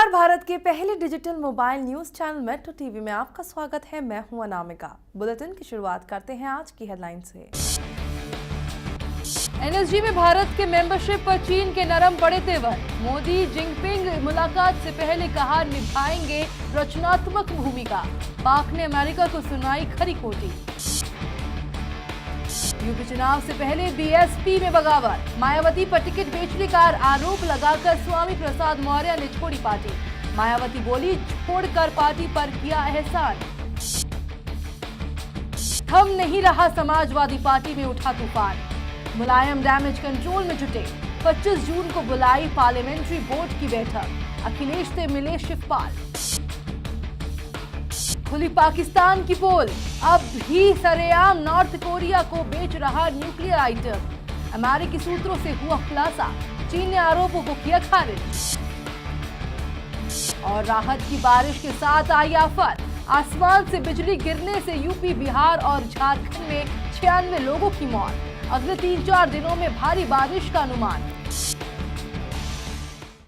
नमस्कार, भारत के पहले digital mobile news channel metro TV में आपका स्वागत है। मैं हूं अनामिका। बुलेटिन की शुरुआत करते हैं आज की हेडलाइन से। एनएसजी में भारत के मेंबरशिप पर चीन के नरम पड़े तेवर। मोदी जिनपिंग मुलाकात से पहले कहा निभाएंगे रचनात्मक भूमिका। पाक ने अमेरिका को सुनाई खरी खोटी। यूपी चुनाव से पहले बीएसपी में बगावत। मायावती पर टिकट बेचने का आरोप लगाकर स्वामी प्रसाद मौर्य ने छोड़ी पार्टी। मायावती बोली, छोड़कर पार्टी पर किया एहसान। थम नहीं रहा समाजवादी पार्टी में उठा तूफान। मुलायम डैमेज कंट्रोल में जुटे। 25 जून को बुलाई पार्लियामेंट्री बोर्ड की बैठक। अखिलेश से मिले शिवपाल। खुली पाकिस्तान की पोल। अब भी सरेआम नॉर्थ कोरिया को बेच रहा न्यूक्लियर आइटम। अमेरिकी सूत्रों से हुआ खुलासा। चीन ने आरोपों को किया खारिज। और राहत की बारिश के साथ आई आफत। आसमान से बिजली गिरने से यूपी, बिहार और झारखंड में 96 लोगों की मौत। अगले 3-4 दिनों में भारी बारिश का अनुमान।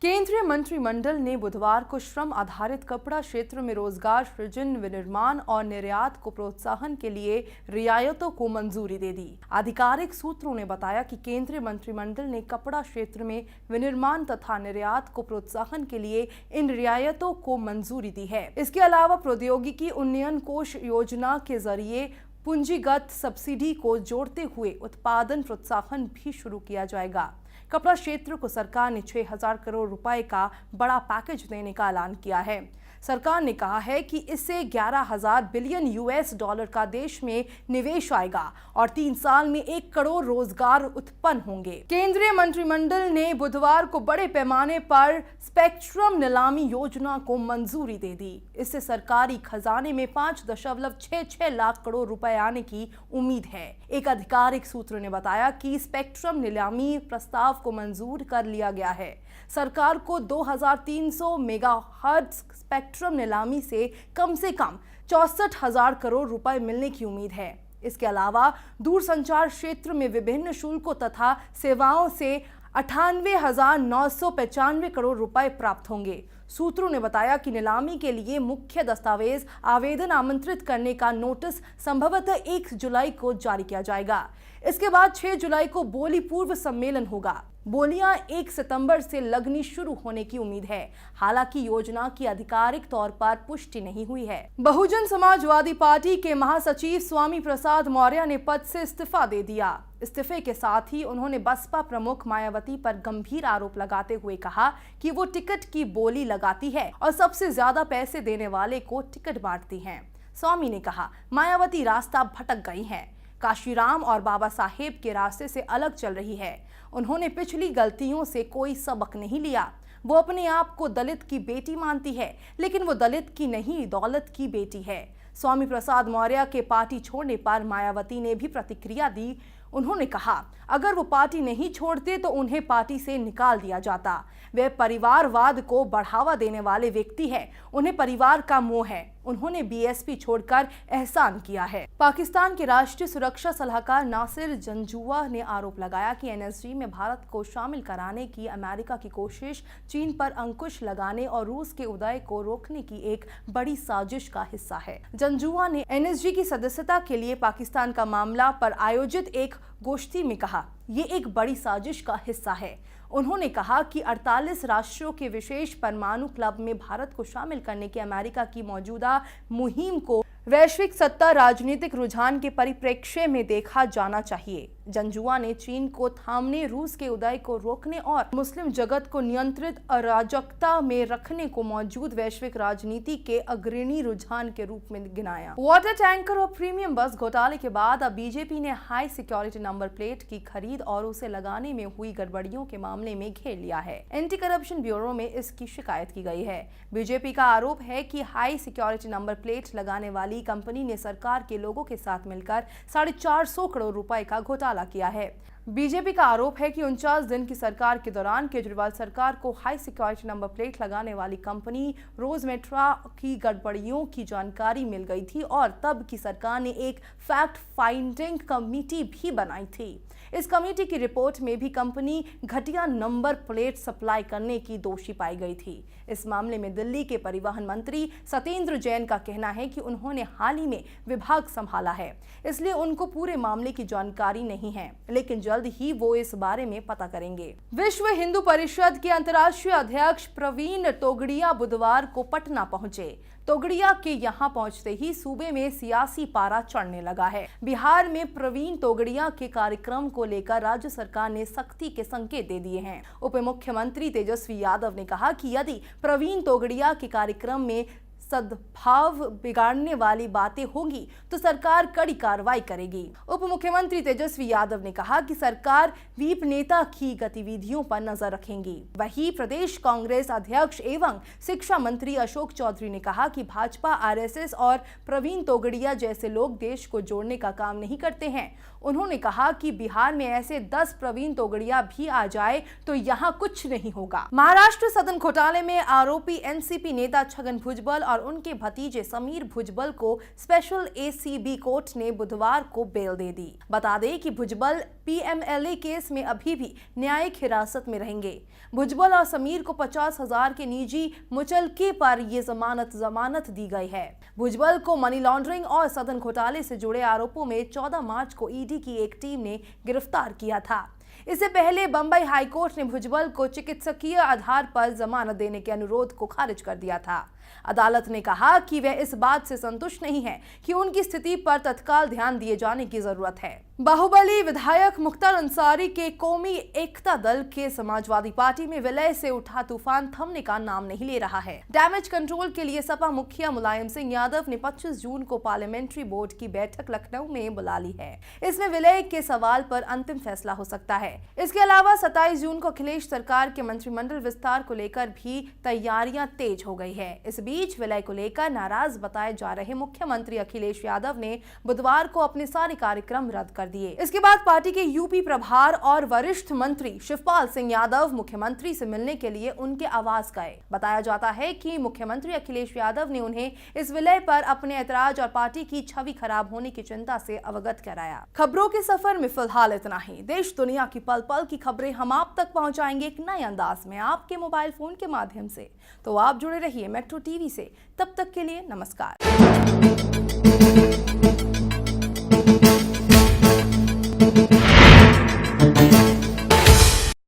केंद्रीय मंत्रिमंडल ने बुधवार को श्रम आधारित कपड़ा क्षेत्र में रोजगार सृजन, विनिर्माण और निर्यात को प्रोत्साहन के लिए रियायतों को मंजूरी दे दी। आधिकारिक सूत्रों ने बताया कि केंद्रीय मंत्रिमंडल ने कपड़ा क्षेत्र में विनिर्माण तथा निर्यात को प्रोत्साहन के लिए इन रियायतों को मंजूरी दी है। इसके अलावा प्रौद्योगिकी उन्नयन कोष योजना के जरिए पूंजीगत सब्सिडी को जोड़ते हुए उत्पादन प्रोत्साहन भी शुरू किया जाएगा। कपड़ा क्षेत्र को सरकार ने 6,000 करोड़ रुपए का बड़ा पैकेज देने का ऐलान किया है। सरकार ने कहा है कि इससे 11,000 बिलियन US$ का देश में निवेश आएगा और 3 साल में 1 करोड़ रोजगार उत्पन्न होंगे। केंद्रीय मंत्रिमंडल ने बुधवार को बड़े पैमाने पर स्पेक्ट्रम नीलामी योजना को मंजूरी दे दी। इससे सरकारी खजाने में 5.66 लाख करोड़ रुपए आने की उम्मीद है। एक आधिकारिक सूत्र ने बताया कि स्पेक्ट्रम नीलामी प्रस्ताव को मंजूर कर लिया गया है। सरकार को 2300 मेगाहर्ट्ज स्पेक्ट्रम नीलामी से कम 64,000 करोड़ रुपए मिलने की उम्मीद है। इसके अलावा दूरसंचार क्षेत्र में विभिन्न शुल्कों तथा सेवाओं से 98,995 करोड़ रुपए प्राप्त होंगे। सूत्रों ने बताया कि नीलामी के लिए मुख्य दस्तावेज आवेदन आमंत्रित करने का नोटिस संभवतः 1 जुलाई को जारी किया जाएगा। इसके बाद 6 जुलाई को बोली पूर्व सम्मेलन होगा। बोलियां 1 सितंबर से लगनी शुरू होने की उम्मीद है। हालांकि योजना की आधिकारिक तौर पर पुष्टि नहीं हुई है। बहुजन समाजवादी पार्टी के महासचिव स्वामी प्रसाद मौर्य ने पद से इस्तीफा दे दिया। इस्तीफे के साथ ही उन्होंने बसपा प्रमुख मायावती पर गंभीर आरोप लगाते हुए कहा कि वो टिकट की बोली लगाती है और सबसे ज्यादा पैसे देने वाले को टिकट बांटती हैं। स्वामी ने कहा, मायावती रास्ता भटक गई हैं, काशीराम और बाबा साहेब के रास्ते से अलग चल रही है। उन्होंने पिछली गलतियों से कोई सबक नहीं लिया। वो अपने आप को दलित की बेटी मानती है, लेकिन वो दलित की नहीं, दौलत की बेटी है। स्वामी प्रसाद मौर्य के पार्टी छोड़ने पर मायावती ने भी प्रतिक्रिया दी। उन्होंने कहा, अगर वो पार्टी नहीं छोड़ते तो उन्हें पार्टी से निकाल दिया जाता। वे परिवारवाद को बढ़ावा देने वाले व्यक्ति हैं। उन्हें परिवार का मोह है। उन्होंने बीएसपी छोड़कर एहसान किया है। पाकिस्तान के राष्ट्रीय सुरक्षा सलाहकार नासिर जंजुआ ने आरोप लगाया कि एनएसजी में भारत को शामिल कराने की अमेरिका की कोशिश चीन पर अंकुश लगाने और रूस के उदय को रोकने की एक बड़ी साजिश का हिस्सा है। जंजुआ ने एनएसजी की सदस्यता के लिए पाकिस्तान का मामला पर आयोजित एक गोष्ठी में कहा, ये एक बड़ी साजिश का हिस्सा है। उन्होंने कहा कि 48 राष्ट्रों के विशेष परमाणु क्लब में भारत को शामिल करने की अमेरिका की मौजूदा मुहिम को वैश्विक सत्ता राजनीतिक रुझान के परिप्रेक्ष्य में देखा जाना चाहिए। जंजुआ ने चीन को थामने, रूस के उदय को रोकने और मुस्लिम जगत को नियंत्रित अराजकता में रखने को मौजूद वैश्विक राजनीति के अग्रणी रुझान के रूप में गिनाया। वाटर टैंकर और प्रीमियम बस घोटाले के बाद अब बीजेपी ने हाई सिक्योरिटी नंबर प्लेट की खरीद और उसे लगाने में हुई गड़बड़ियों के मामले में घेर लिया है। एंटी करप्शन ब्यूरो में इसकी शिकायत की गई है। बीजेपी का आरोप है कि हाई सिक्योरिटी नंबर प्लेट लगाने वाली कंपनी ने सरकार के लोगों के साथ मिलकर 450 करोड़ रुपए का घोटाला किया है। बीजेपी का आरोप है कि 49 दिन की सरकार के दौरान केजरीवाल सरकार को हाई सिक्योरिटी नंबर प्लेट लगाने वाली कंपनी रोजमेट्रा की गड़बड़ियों की जानकारी मिल गई थी और तब की सरकार ने एक फैक्ट फाइंडिंग कमेटी भी बनाई थी। इस कमेटी की रिपोर्ट में भी कंपनी घटिया नंबर प्लेट सप्लाई करने की दोषी पाई गई थी। इस मामले में दिल्ली के परिवहन मंत्री सत्येंद्र जैन का कहना है कि उन्होंने हाल ही में विभाग संभाला है, इसलिए उनको पूरे मामले की जानकारी नहीं है, लेकिन जल्द ही वो इस बारे में पता करेंगे। विश्व हिंदू परिषद के अंतर्राष्ट्रीय अध्यक्ष प्रवीण तोगड़िया बुधवार को पटना पहुंचे। तोगड़िया के यहां पहुंचते ही सूबे में सियासी पारा चढ़ने लगा है। बिहार में प्रवीण तोगड़िया के कार्यक्रम को लेकर राज्य सरकार ने सख्ती के संकेत दे दिए हैं। उप मुख्यमंत्री तेजस्वी यादव ने कहा कि यदि प्रवीण तोगड़िया के कार्यक्रम में सद्भाव बिगाड़ने वाली बातें होंगी तो सरकार कड़ी कार्रवाई करेगी। उप मुख्यमंत्री तेजस्वी यादव ने कहा कि सरकार वीप नेता की गतिविधियों पर नजर रखेंगी। वहीं प्रदेश कांग्रेस अध्यक्ष एवं शिक्षा मंत्री अशोक चौधरी ने कहा कि भाजपा, आरएसएस और प्रवीण तोगड़िया जैसे लोग देश को जोड़ने का काम नहीं करते हैं। उन्होंने कहा कि बिहार में ऐसे 10 प्रवीण तोगड़िया भी आ जाए तो यहाँ कुछ नहीं होगा। महाराष्ट्र सदन घोटाले में आरोपी एनसीपी नेता छगन भुजबल और उनके भतीजे समीर भुजबल को स्पेशल एसीबी कोर्ट ने बुधवार को बेल दे दी। बता दें कि भुजबल पीएमएलए केस में अभी भी न्यायिक हिरासत में रहेंगे। भुजबल और समीर को 50,000 के निजी मुचलके पर ये जमानत दी गई है। भुजबल को मनी लॉन्ड्रिंग और सदन घोटाले से जुड़े आरोपों में 14 मार्च को ईडी की एक टीम ने गिरफ्तार किया था। इससे पहले बंबई हाईकोर्ट ने भुजबल को चिकित्सकीय आधार पर जमानत देने के अनुरोध को खारिज कर दिया था। अदालत ने कहा कि वह इस बात से संतुष्ट नहीं है कि उनकी स्थिति पर तत्काल ध्यान दिए जाने की जरूरत है। बाहुबली विधायक मुख्तार अंसारी के कौमी एकता दल के समाजवादी पार्टी में विलय से उठा तूफान थमने का नाम नहीं ले रहा है। डैमेज कंट्रोल के लिए सपा मुखिया मुलायम सिंह यादव ने 25 जून को पार्लियामेंट्री बोर्ड की बैठक लखनऊ में बुला ली है। इसमें विलय के सवाल पर अंतिम फैसला हो सकता है। इसके अलावा 27 जून को अखिलेश सरकार के मंत्रिमंडल विस्तार को लेकर भी तैयारियां तेज हो गई है। इस बीच विलय को लेकर नाराज बताए जा रहे मुख्यमंत्री अखिलेश यादव ने बुधवार को अपने सारे कार्यक्रम रद्द कर दिए। इसके बाद पार्टी के यूपी प्रभार और वरिष्ठ मंत्री शिवपाल सिंह यादव मुख्यमंत्री से मिलने के लिए उनके आवास गए। बताया जाता है कि मुख्यमंत्री अखिलेश यादव ने उन्हें इस विलय पर अपने ऐतराज और पार्टी की छवि खराब होने की चिंता से अवगत कराया। खबरों के सफर में फिलहाल इतना ही। देश दुनिया की पल पल की खबरें हम आप तक पहुंचाएंगे एक नए अंदाज में आपके मोबाइल फोन के माध्यम से। तो आप जुड़े रहिए मेट्रो टीवी से। तब तक के लिए नमस्कार।